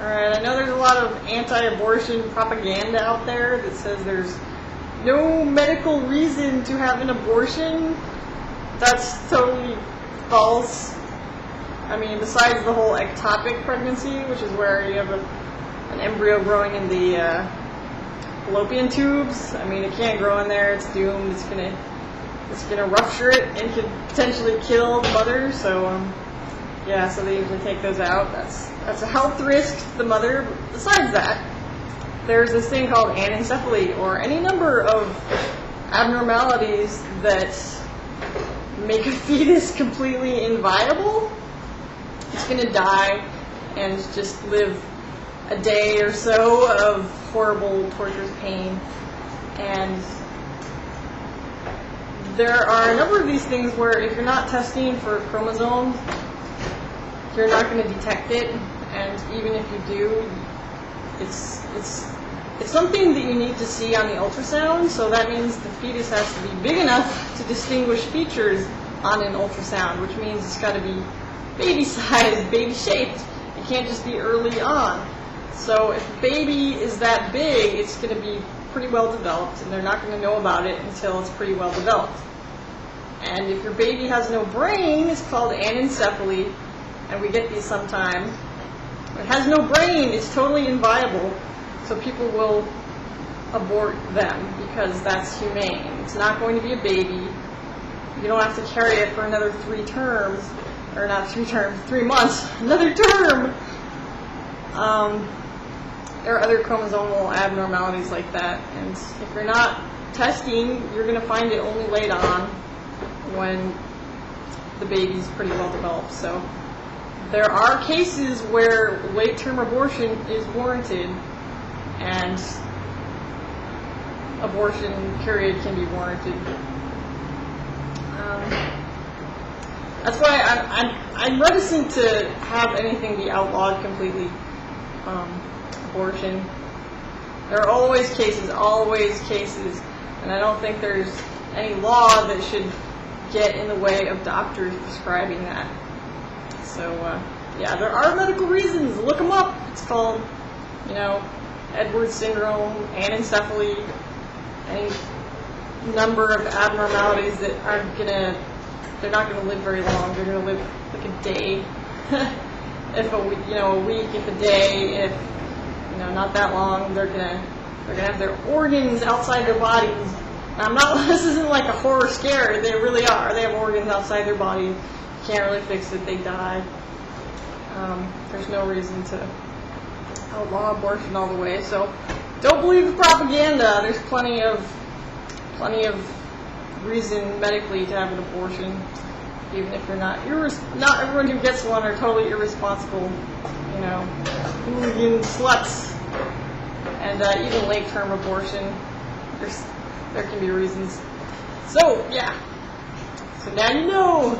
Alright, I know there's a lot of anti-abortion propaganda out there that says there's no medical reason to have an abortion. That's totally false. I mean, besides the whole ectopic pregnancy, which is where you have an embryo growing in the fallopian tubes. I mean, it can't grow in there. It's doomed. It's gonna rupture it and could potentially kill the mother. So, yeah. So they usually take those out. That's a health risk to the mother. Besides that, there's this thing called anencephaly, or any number of abnormalities that make a fetus completely inviable. It's going to die and just live a day or so of horrible, torturous pain. And there are a number of these things where if you're not testing for chromosomes, you're not going to detect it. And even if you do, it's something that you need to see on the ultrasound. So that means the fetus has to be big enough to distinguish features on an ultrasound, which means it's got to be baby-sized, baby-shaped. It can't just be early on. So if the baby is that big, it's going to be pretty well developed, and they're not going to know about it until it's pretty well developed. And if your baby has no brain, it's called anencephaly, and we get these sometimes. It has no brain, it's totally inviable, so people will abort them because that's humane. It's not going to be a baby. You don't have to carry it for another 3 terms, or not 3 terms, 3 months, another term. There are other chromosomal abnormalities like that, and if you're not testing, you're going to find it only late on when the baby's pretty well developed. So there are cases where late-term abortion is warranted, and abortion, period, can be warranted. That's why I'm reticent to have anything be outlawed completely. Abortion. There are always cases, and I don't think there's any law that should get in the way of doctors prescribing that. So, yeah, there are medical reasons. Look them up. It's called, Edwards syndrome, anencephaly, any number of abnormalities that they're not gonna live very long. They're gonna live like a day, if a week, if a day, if not that long. They're gonna have their organs outside their bodies. This isn't like a horror scare. They really are. They have organs outside their body. Can't really fix it. They die. There's no reason to outlaw abortion all the way. So don't believe the propaganda. There's plenty of reason medically to have an abortion, even if you're not. Not everyone who gets one are totally irresponsible, hooligan sluts. And even late-term abortion, there can be reasons. So yeah. So now you know.